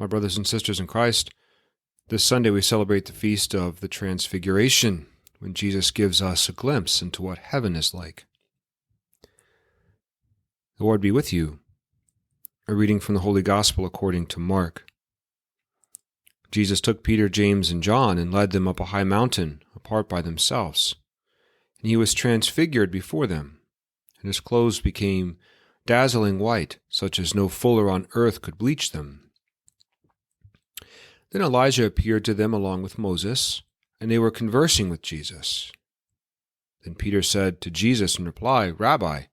My brothers and sisters in Christ, this Sunday we celebrate the feast of the Transfiguration, when Jesus gives us a glimpse into what heaven is like. The Lord be with you. A reading from the Holy Gospel according to Mark. Jesus took Peter, James, and John and led them up a high mountain, apart by themselves. And he was transfigured before them, and his clothes became dazzling white, such as no fuller on earth could bleach them. Then Elijah appeared to them along with Moses, and they were conversing with Jesus. Then Peter said to Jesus in reply, "Rabbi,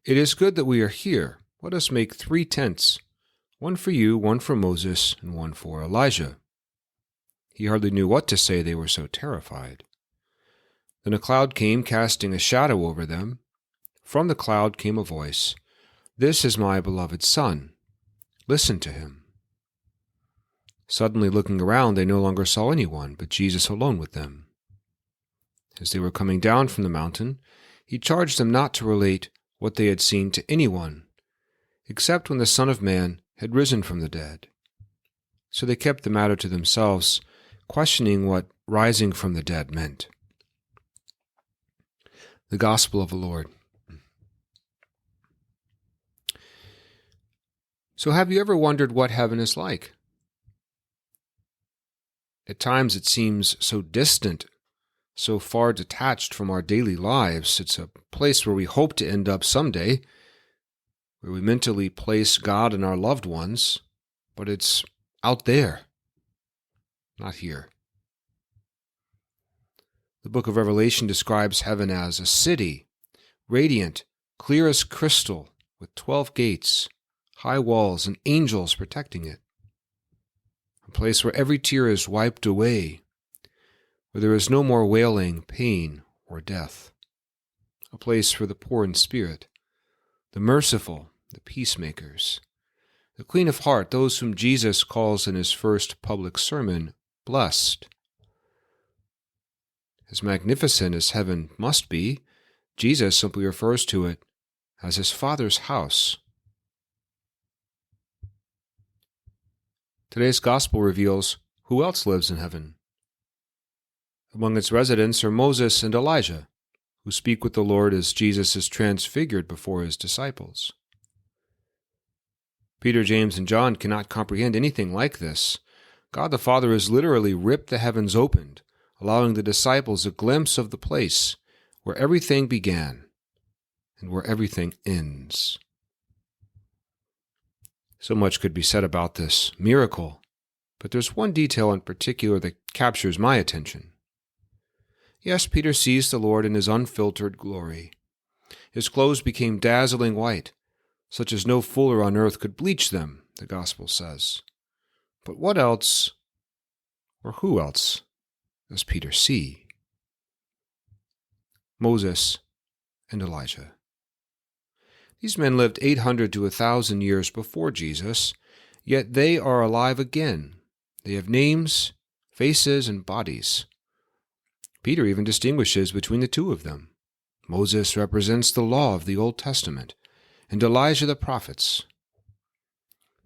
it is good that we are here. Let us make 3 tents, one for you, one for Moses, and one for Elijah." He hardly knew what to say, they were so terrified. Then a cloud came, casting a shadow over them. From the cloud came a voice, "This is my beloved Son. Listen to him." Suddenly looking around, they no longer saw anyone, but Jesus alone with them. As they were coming down from the mountain, he charged them not to relate what they had seen to anyone, except when the Son of Man had risen from the dead. So they kept the matter to themselves, questioning what rising from the dead meant. The Gospel of the Lord. So have you ever wondered what heaven is like? At times it seems so distant, so far detached from our daily lives. It's a place where we hope to end up someday, where we mentally place God and our loved ones, but it's out there, not here. The book of Revelation describes heaven as a city, radiant, clear as crystal, with 12 gates, high walls, and angels protecting it. A place where every tear is wiped away, where there is no more wailing, pain, or death. A place for the poor in spirit, the merciful, the peacemakers, the clean of heart, those whom Jesus calls in his first public sermon, blessed. As magnificent as heaven must be, Jesus simply refers to it as his Father's house. Today's Gospel reveals who else lives in heaven. Among its residents are Moses and Elijah, who speak with the Lord as Jesus is transfigured before his disciples. Peter, James, and John cannot comprehend anything like this. God the Father has literally ripped the heavens open, allowing the disciples a glimpse of the place where everything began and where everything ends. So much could be said about this miracle, but there's one detail in particular that captures my attention. Yes, Peter sees the Lord in his unfiltered glory. His clothes became dazzling white, such as no fuller on earth could bleach them, the Gospel says. But what else, or who else, does Peter see? Moses and Elijah. These men lived 800 to 1,000 years before Jesus, yet they are alive again. They have names, faces, and bodies. Peter even distinguishes between the two of them. Moses represents the law of the Old Testament, and Elijah the prophets.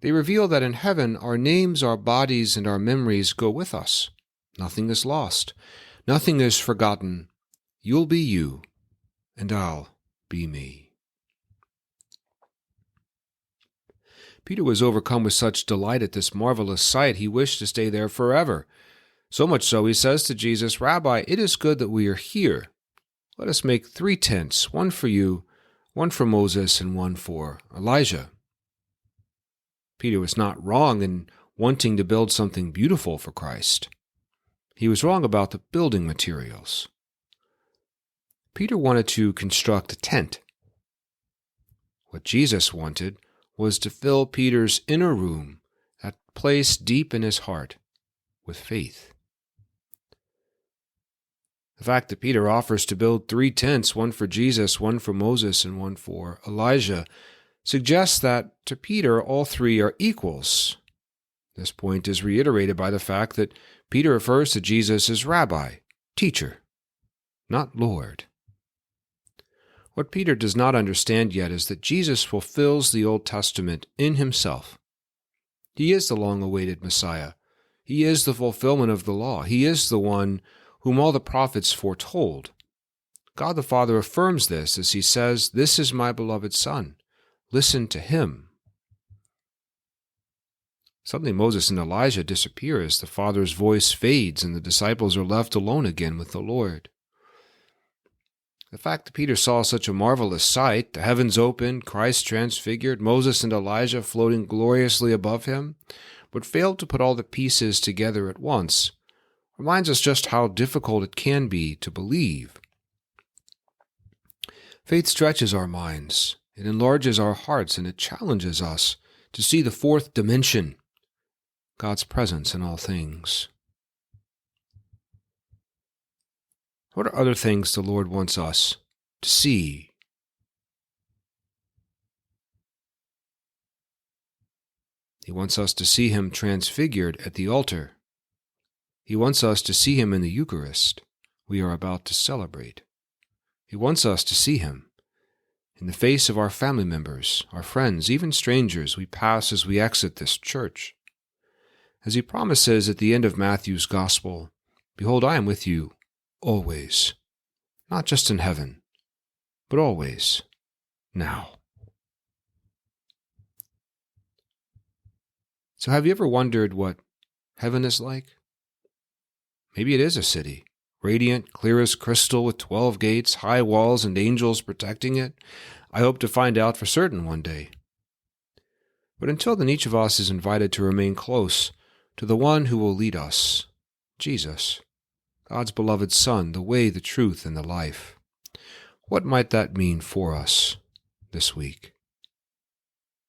They reveal that in heaven our names, our bodies, and our memories go with us. Nothing is lost. Nothing is forgotten. You'll be you, and I'll be me. Peter was overcome with such delight at this marvelous sight, he wished to stay there forever. So much so, he says to Jesus, "Rabbi, it is good that we are here. Let us make 3 tents, one for you, one for Moses, and one for Elijah." Peter was not wrong in wanting to build something beautiful for Christ. He was wrong about the building materials. Peter wanted to construct a tent. What Jesus wanted was to fill Peter's inner room, that place deep in his heart, with faith. The fact that Peter offers to build 3 tents, one for Jesus, one for Moses, and one for Elijah, suggests that to Peter all 3 are equals. This point is reiterated by the fact that Peter refers to Jesus as Rabbi, teacher, not Lord. What Peter does not understand yet is that Jesus fulfills the Old Testament in himself. He is the long-awaited Messiah. He is the fulfillment of the law. He is the one whom all the prophets foretold. God the Father affirms this as he says, "This is my beloved Son. Listen to him." Suddenly Moses and Elijah disappear as the Father's voice fades and the disciples are left alone again with the Lord. The fact that Peter saw such a marvelous sight, the heavens opened, Christ transfigured, Moses and Elijah floating gloriously above him, but failed to put all the pieces together at once, reminds us just how difficult it can be to believe. Faith stretches our minds, it enlarges our hearts, and it challenges us to see the fourth dimension, God's presence in all things. What are other things the Lord wants us to see? He wants us to see him transfigured at the altar. He wants us to see him in the Eucharist we are about to celebrate. He wants us to see him in the face of our family members, our friends, even strangers we pass as we exit this church. As he promises at the end of Matthew's Gospel, "Behold, I am with you always, not just in heaven, but always, now." So have you ever wondered what heaven is like? Maybe it is a city, radiant, clear as crystal, with 12 gates, high walls, and angels protecting it. I hope to find out for certain one day. But until then, each of us is invited to remain close to the one who will lead us, Jesus, God's beloved Son, the way, the truth, and the life. What might that mean for us this week?